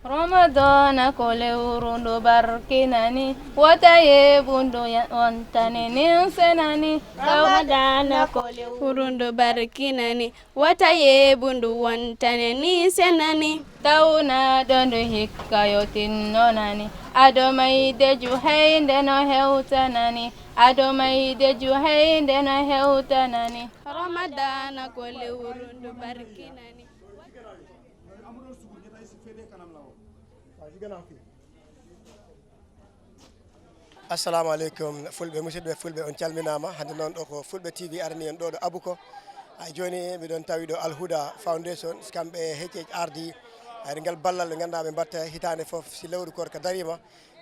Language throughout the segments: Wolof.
Ramadan kole urundo barkinani wata ye bundo wantane ninsenani Ramadan kole urundo barkinani wata ye bundu wantane ninsenani tauna dondo hikayotin nonani adomai deju hainde no heutanani adomai deju hainde no heutanani Ramadan kole urundo barkinani assalamu alaikum fulbe musidɓe fulbe on calminama hande noon ɗo ko fulbe tv arani en ɗo ɗo abuko joni miɗon tawi ɗo Huda foundation kamɓe hecceji ardi ngel ballal ɓe ganduɗa ɓe mbatta hitande foof si lewru korka darima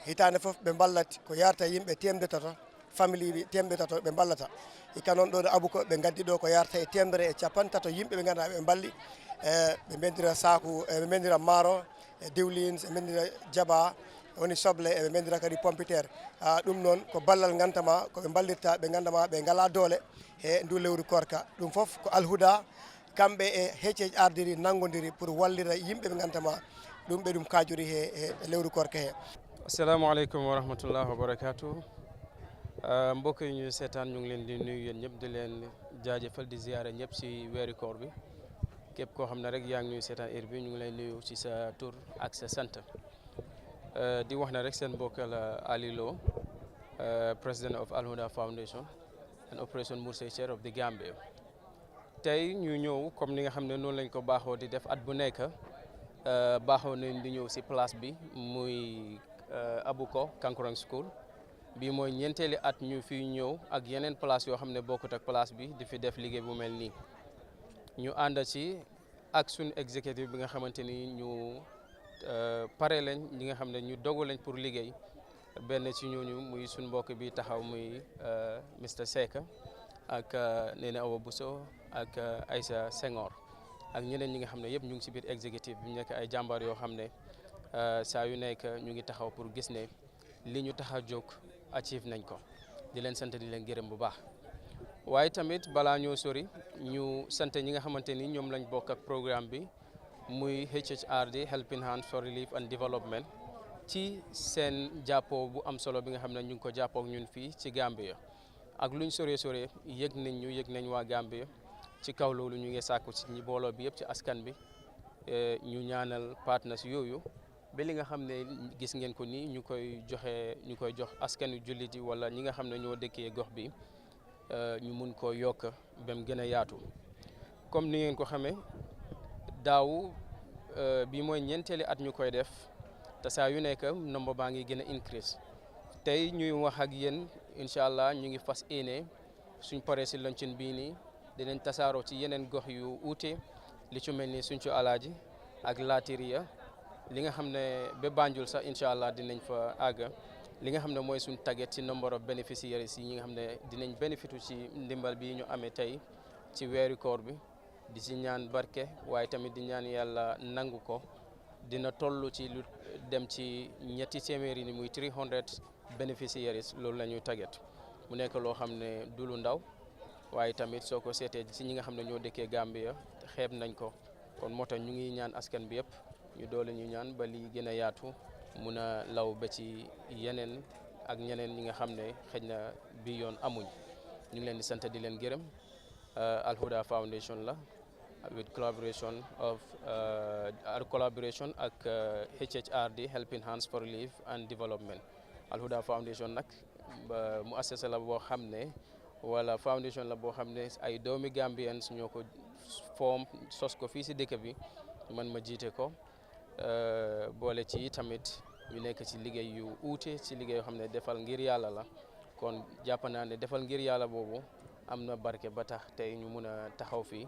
hitande foof ɓe ballata ko yarata yimɓe temedde tato famille temedde tato ɓe ballata hikka noon ɗo ɗo abuko ɓe gaddi ɗo ko yarata e temedere e capan tato yimɓe ɓe ganduɗa ɓe balli ɓe bendira saku ɓe bendira maaro e diwlin ɓe bendira jaba woni soble eɓe bendira kadi pompiteére ɗum noon ko ballal gantama koɓe ballirta ɓe gandama ɓe ngala doole e ndu lewru korka ɗum foof ko Huda kamɓe e hecceji ardiri naggodiri pour wallira yimɓe ɓe gantama ɗum ɓe ɗum kajori e lewru korka he. Assalamu aleykum wa rahmatullah wa barakatuh mbokk yi ñu seetaan ñu ngi leen di nuyu yéen ñëpp di leen jaajëfal di ziyaare ñëpp ci weeru koor bi képp koo xam ne rek yaa ngi ñuy seetaan heure bi ñu ngi lay nuyu ci sa tur ak sa sant di wax na rek seen mbokk la Ali Lo president of Huda Foundation and Operation Mursi Chair of the Gambia tey ñu ñëw comme ni nga xam ne noonu lañ ko baaxoo di def at bu nekk baaxoo nañ di ñëw ci place bi muy Abuko Kankurang School bi mooy ñeenteeli at ñu fi ñëw ak yeneen place yoo xam ne bokkut ak place bi di fi def liggéey bu mel nii ñu ànd ci ak suñ exécutif bi nga xamante ni ñu pare lañ ñi nga xam ne ñu dogu lañ pour liggéey benn ci ñooñu muy suñ mbokk bi taxaw muy Mr Seck ak Nene Awa Bousso ak Aïssa Senghor ak ñeneen ñi nga xam ne yëpp ñu ngi ci biir exécutif bi nekk ay jàmbaar yoo xam ne saa yu nekk ñu ngi taxaw pour gis ne li ñu tax a jóg achieve nañ ko di leen sant di leen gërëm bu baax waaye tamit balaa ñoo sori ñu sant ñi nga xamante ni ñoom lañ bokk ak programme bi muy HHRD Helping Hands for Relief and Development ci seen jàppoo bu am solo bi nga xam ne ñu ngi ko jàppoo ak ñun fii ci Gambia ak luñ sore yëg nañ waa Gambia ci kaw loolu ñu ngi sàkku ci ñi booloo bi yëpp ci askan bi ñu ñaanal partenaires yooyu ba li nga xam ne gis ngeen ko nii ñu koy jox askanu jullit yi wala ñi nga xam ne ñoo dëkkee gox bi ñu mun koo yokk ba mu gën a yaatu comme ni ngeen ko xamee daaw bi mooy ñeenteeli at ñu koy def te saa yu nekk nombre baa ngi gën a increase tey ñuy wax ak yéen incha allah ñu ngi fas yéene suñ paree si loncin bii nii dinañ tasaaroo ci yeneen gox yu uute li ci mel ni suñ ci alaaji ak Laatiria li nga xam ne ba Banjul sax incha allah dinañ fa àgg li nga xam ne mooy suñ target ci nombre of bénéficiaires yi ñi nga xam ne dinañ bénéfitu ci ndimbal bi ñu amee tey ci weeru koor bi di ci ñaan barke waaye tamit di ñaan yàlla nangu ko dina toll ci lu dem ci ñetti téeméeri ni muy 300 bénéficiaires loolu la ñuy target mu nekk loo xam ne du lu ndaw waaye tamit soo ko seetee ci ñi nga xam ne ñoo dëkkee Gambia xeeb nañ ko kon moo tax ñu ngi ñaan askan bi yëpp ñu doole ñu ñaan ba li gën a yaatu mun a law ba ci yeneen ak ñeneen ñi nga xam ne xëj na bi yoon amuñ ñu ngi leen di sant di leen gërëm Huda Foundation la with collaboration ak HHRD Helping Hands for Relief and Development Huda Foundation nag mu assasa la boo xam ne wala foundation la boo xam ne ay doomi Gambians ñoo ko form sos ko fii si dëkk bi man ma jiite ko boole ci tamit ñu nekk ci liggéey yu uute ci liggéey yoo xam ne defal ngir yàlla la kon jàpp naa ne defal ngir yàlla boobu am na barke ba tax tey ñu mun a taxaw fii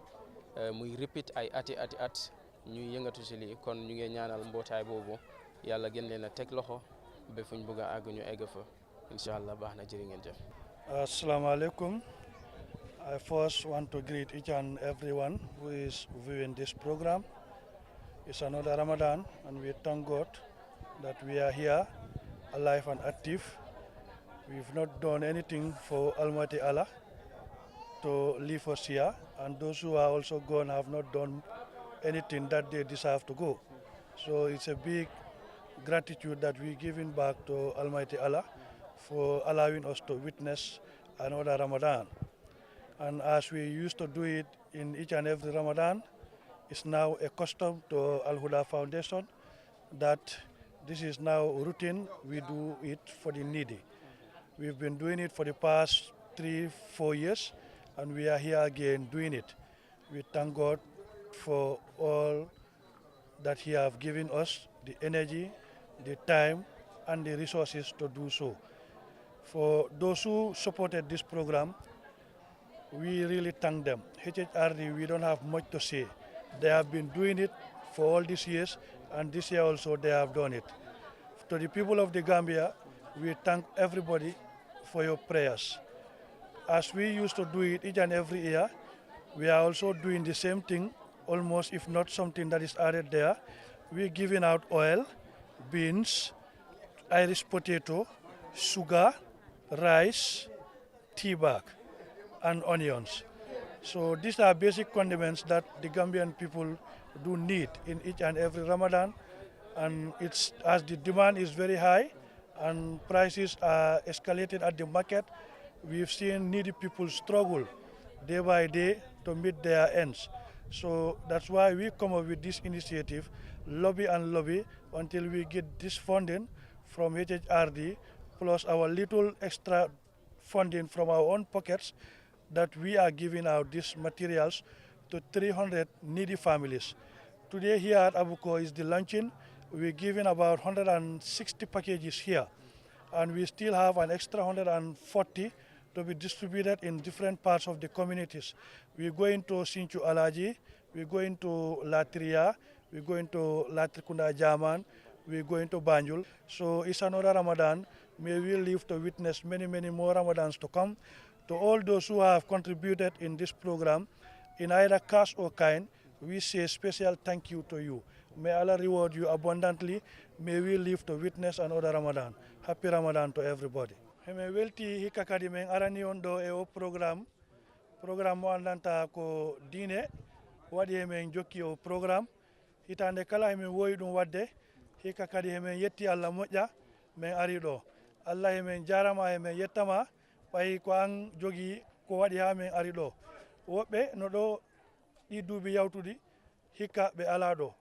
muy repeat ay ati at ñuy yëngatu ci lii kon ñu ngi ñaanal mbootaay boobu yàlla gën leen a teg loxo ba fuñ bëgg a àgg ñu egg fa incha allah baax na jërë ngeen jëf. Assalamu alaikum. I first want to greet each and everyone who is viewing this program. It's another Ramadan, and we thank God that we are here, alive and active. We've not done anything for Almighty Allah to leave us here, and those who are also gone have not done anything that they deserve to go. So it's a big gratitude that we're giving back to Almighty Allah for allowing us to witness another Ramadan. And as we used to do it in each and every Ramadan, it's now a custom to Al Huda Foundation that this is now routine. We do it for the needy. We've been doing it for the past 3-4 years, and we are here again doing it. We thank God for all that He have given us, the energy, the time, and the resources to do so. For those who supported this program, we really thank them. HHRD, we don't have much to say. They have been doing it for all these years, and this year also they have done it. To the people of the Gambia, we thank everybody for your prayers. As we used to do it each and every year, we are also doing the same thing, almost if not something that is added there. We're giving out oil, beans, Irish potato, sugar, rice, tea bag, and onions. So these are basic condiments that the Gambian people do need in each and every Ramadan. And it's as the demand is very high and prices are escalated at the market, we've seen needy people struggle day by day to meet their ends. So that's why we come up with this initiative, lobby and lobby, until we get this funding from HHRD, plus our little extra funding from our own pockets, that we are giving out these materials to 300 needy families. Today here at Abuko is the launching. We're giving about 160 packages here, and we still have an extra 140 to be distributed in different parts of the communities. We're going to Sinchu Alaji, we're going to Latria, we're going to Latrikunda Jaman, we're going to Banjul. So it's another Ramadan. May we live to witness many, many more Ramadans to come. To all those who have contributed in this program, in either cash or kind, we say special thank you to you. May Allah reward you abundantly. May we live to witness another Ramadan. Happy Ramadan to everybody. Heme welti hikakadi men arani on do e o program mo andanta ko dine wadi hemen jokki o program hitande kala hemen woyi dum wadde hikakadi hemen yetti Allah moƴƴa men ari do. Allah hemen jarama hemen yettama ɓayi ko an jogi ko waɗi ha men ari ɗo. Woɓɓe no ɗo ɗi duuɓi yawtuɗi hikka ɓe ala ɗo,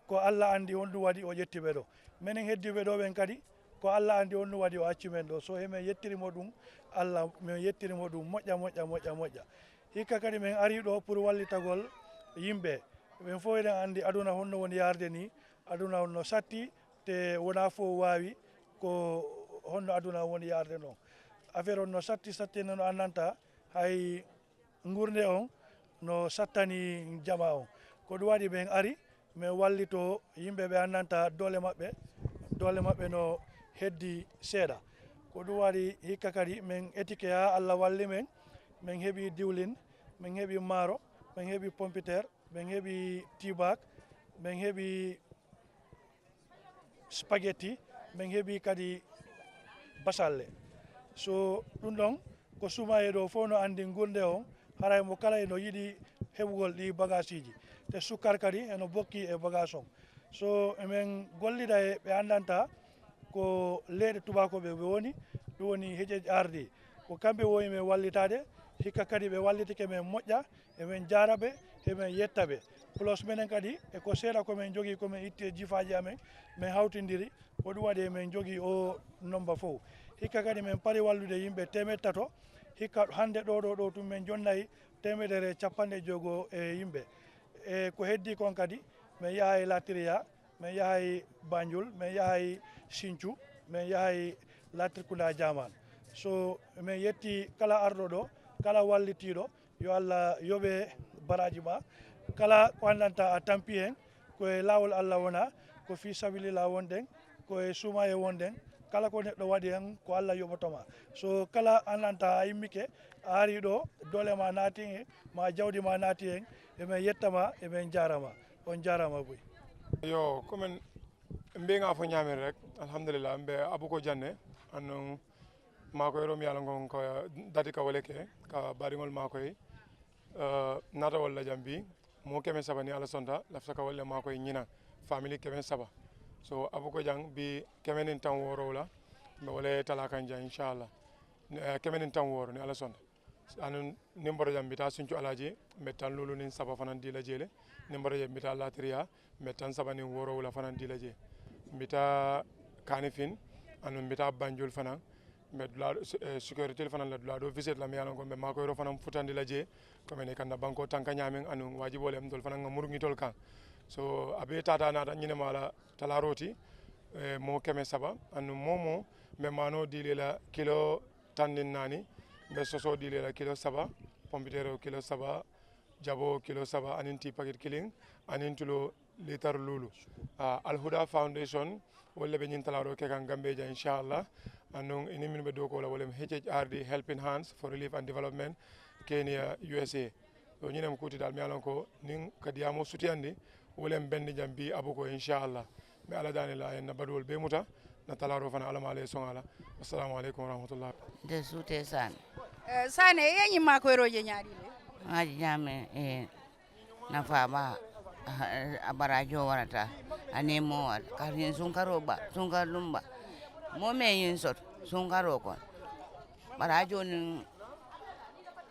ko Allah andi on ɗum waɗi o ƴettiɓe ɗo. Minen heddiɓe ɗo ɓen kadi ko Allah andi on ɗum waɗi o acci men ɗo. So hemin yettirimo ɗum Allah, min yettirimo ɗum moƴƴa. Hikka kadi min ari ɗo pour wallitagol yimɓe. Ɓen fof eɗen andi aduna honno woni yarde ni, aduna honno satti te wona fof wawi ko honno aduna woni yarde noon. Affaire on no satti no annanta hay gurde on no sattani jama on. Ko ɗum waɗi ɓen ari min wallito yimɓe ɓe annanta dole maɓɓe no heddi seeɗa. Ko ɗum waɗi hikka kadi min etike ha Allah walli men, min heeɓi diwlin, min heeɓi maaro, min heeɓi pompiter, min heeɓi tibak, min heeɓi spaghetti, min heeɓi kadi basalle. So ɗum ɗon ko sumaye ɗo fof no andi gurde on haray mo kala eno yiɗi heɓugol ɗi bagage ji, te sukkar kadi eno bokki e bagage on. So emin gollida e ɓe andanta ko leyɗe tubakoɓe ɓe woni, ɗum woni HHRD, ko kamɓe woyi men wallitade, hikka kadi ɓe wallitike men moƴƴa, emin jaraɓe emin yettaɓe, plus minen kadi e ko seeɗa komin jogui komin itte jifaji amen min hawtidiri, ko ɗum waɗi emin jogui o nomba fof. Hikka kadi min pari wallude yimɓe 300, hikka hande ɗo tum min jonnayi 150 e yimɓe. E ko heddi kon kadi min yahay Latria, min yahay Banjul, min yahay Sinthiou, min yahay Latrikunda Jaman. So min yetti kala arɗo ɗo, kala wallitiɗo, yo Allah yoɓe baraji ma, kala ko andanta a tampi hen koye lawol Allah wona, ko fi sabilillah wonɗen, koye sumaye wonɗen, kala ko neɗɗo waɗi hen ko Allah yoɓotoma. So kala andanta a yimmike a ari ɗo dole ma naati hen, ma jawdi ma naati hen, emin yettama emin jarama, on jarama boy. Yo komin mbiga fo ñamere rek alhamdulillah mbe abuko janne annon makoye rom yala gon ko dati ka wole ke ka baɗigol makoye nata walla jambi mo kemen sabani ala sonta lafta ka wolle makoye ñina family kemen saba so abuko jang bi kemen tan woro la me wala talakan jang inshallah kemen tan woro ni ala sonda anu nimboro jam bita suncu alaji metan lulu nin saba fanan dila jele nimboro jam bita latriya metan saba nin woro wala fanan dila je bita kanifin anu bita banjul fanan medla security fanan la do visit la mi ala ko be mako ro fanan futandi la je comme ne kan banko tanka nyamen anu wajibo lem dol fanan ngamurgi tol kan so abe tata na nyine mala talaroti mo keme saba anu momo me mano dile la kilo tandin nani be soso dile la kilo saba pompitero kilo saba jabo kilo saba anin ti packet killing anin tulo litar lulu Al Huda Foundation wala be nyin talaro ke kan gambeja inshallah anu ini min be doko la wala HHRD Helping Hands for Relief and Development Kenya USA so nyinem kuti dal mi alon ko nin kadiyamo sutiyandi wala bendi jambi abuko inshallah be ala dani la en badol be muta na talaro fana alama ale songala assalamu alaikum warahmatullahi de sute san sane yenyi makoyroje nyaadi le ngaji nyame na fama abarajo warata anemo karin sunkaro ba sunkar lumba mo me yin sot sunkaro ko barajo nin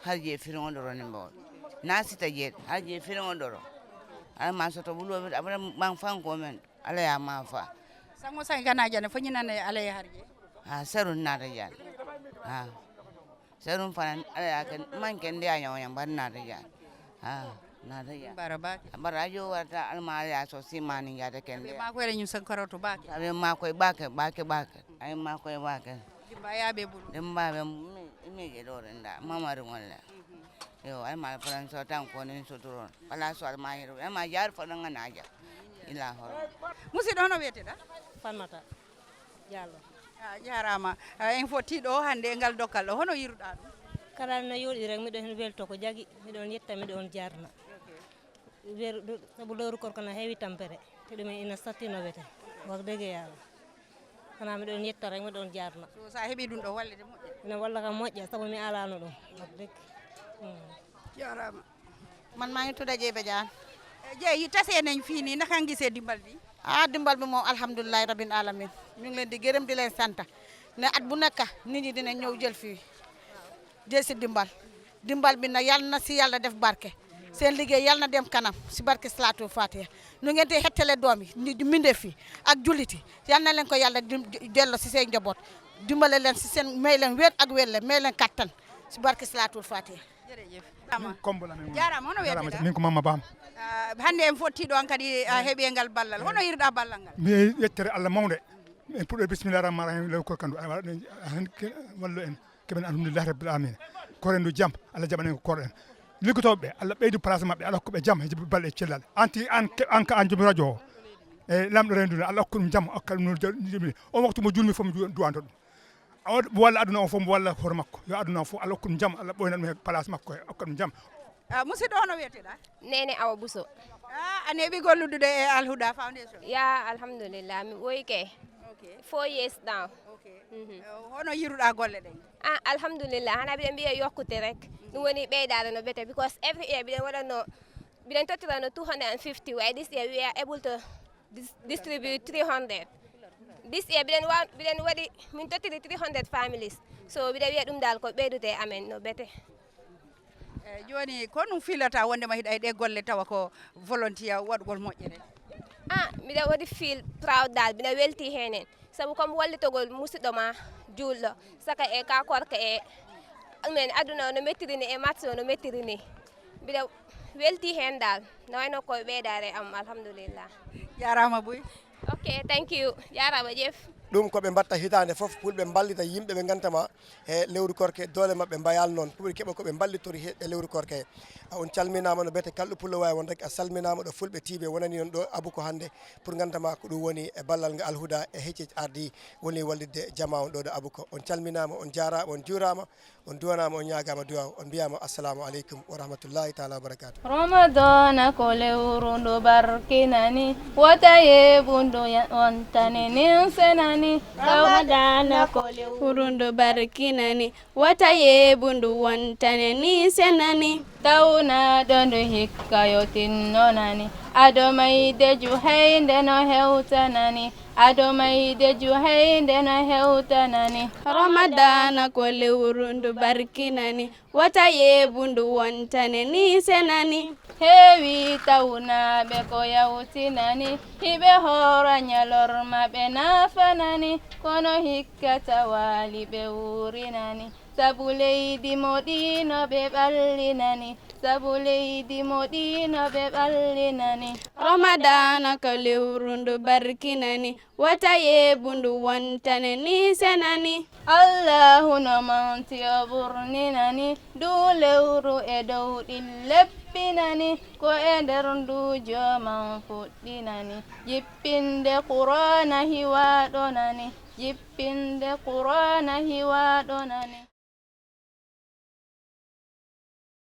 harje firon doro ni mbo na sita jet harje firon doro ala ma soto bulo abara bang fan ko men ala ya ma fa sango sang kana jane fo nyina ne ale harje serun na da jan serun fanan ala ya kan man ken dia nyaw ban na da jan na da jan barajo warta alma ya so simani ya da ken ma ko re nyum sankaro to bake abe ma ko bake ay ma ko bake dimba ya be bulu dimba be me je do renda mama ru wala yo ay ma faran so tan ko ni so turon ala so ma yero ay ma jar fa nga naja ila horo musi dono wete da Fanmata Diallo jarama en foti do hande ngal dokal do hono yiruda dum kala na yodi rek mi do hen welto ko jagi mi don yetta mi don jarna wer sabu lewru korko na heewi tampere te dum ina satino wete wax dege yalla kana mi don yetta rek mi don jarna so sa hebi dum do walle de modde ina walla ka mojja sabu mi alano dum wax deg jarama man ma ngi tudda Jeybe Jaan jeyi tassé nañ fi ni naka ngisé dimbal bi dimbal bi moom alhamdulilah rabbil alamin ñu ngi leen di gërëm di leen sant ne at bu nekk nit ñi dina ñëw jël fii jël si dimbal bi nag yàlla na si yàlla def barke seen liggéey yàlla na dem kanam si barke salatu fatiha nu ngeen te xettale doom yi di minde fi ak julliti yàlla na leen ko yàlla dello si seen njaboot dimbale leen si seen may leen wér ak wér may leen kattan si barke salatu fatiha jërëjëf jarama hono wiyete min ko mamma bam hande en fotti ɗon kadi heeɓe ngal ballal hono yirɗa ballal ngal mi yettere Allah mawde en puɗɗo bismillahir rahmanir rahim lew ko kandu wallo en keɓen alhamdulillah rabbil alamin korendu jam Allah jaɓanen ko korɗen liggotoɓe Allah ɓeydu place mabɓe Allah hokkuɓe jam e balɗe cellal anti an ka an jomi radio o e lamɗo rendude Allah hokku ɗum jam hokkal ɗum on waktu mo julmi fof mi duwanto ɗum walla aduna o fof mo walla hoore makko yo aduna o fof Allah hokku ɗum jam Allah ɓoyna ɗum e place makko e hokka ɗum jam musidɗo hono wiyeteɗa Nene Awa Buso an heeɓi golludude e Al Huda Foundation ya alhamdulillah mi ɓoyi ke 4 years now hono yiruɗa golle ɗen alhamdulillah hana mbiɗen mbiya yokkute rek ɗum woni ɓeydade no bete because every year mbiɗen waɗanno mbiɗen tottirano 250 way this year we are able to distribute 300 this year mbiɗen waɗi min tottiri 300 families so mbiɗa wiya ɗum dal ko ɓeydude amen no bete joni ko ɗum filata wondema hiɗa e ɗe golle tawa ko volontaire waɗugol moƴƴere mbiɗa waɗi feel proud dal mbiɗa welti henen sabu comme wallitogol musidɗo ma julɗo saka e ka korka e ɗumen aduna no mettirini e match o no mettirini mbiɗa welti hen dal no wayno koye ɓeydare am alhamdulillah jarama boy ok thank you jarama ƴeef ɗum koɓe mbatta hitande foof pulɓe ballita yimɓe ɓe gantama e lewru korke dole mabɓe mbayal noon pour keeɓa koɓe ballitori e lewru korke on calminama no bete kalɗo pullo wawi won rek a salminama ɗo Fulbe TV wonani on ɗo abuko hande pour gandama ko ɗum woni e ballal ngal Al Huda e HHRD woni wallidde jama on ɗo ɗo abuko on calminama on jarama on jurama on duwanama on ñagama duwaw on mbiyama assalamu aleykum wa rahmatullahi taala wa barakatuh Ramadan ko lewru ndu barkinani wota yeɓundu wontani nin senani Ramadan ko lewru ndu barkinani wota yeɓundu wontani nin senani tawna ɗon hikka yotinnonani aɗo maydeju haynde no hewtanani aɗo maydeju haynde no hewtanani ramadana ko lewru ndu barkinani wata yeebu ndu wontane ni senani heewi tawnaɓe ko yawtinani hiɓe hoora ñalorma ɓe nafanani kono hikka tawali ɓe wurinani sabu leydi moɗino ɓe ɓallinani sabu leydi moɗino ɓe ɓallinani ramadana ko lewru ndu barkinani wata yeebu ndu wontane ni senani allahu no manti o ɓurninani du lewru e dow ɗi leppinani ko e nder ndu joman fuɗɗinani jippinde qur'ana hiwaɗonani jippinde qur'ana hiwaɗonani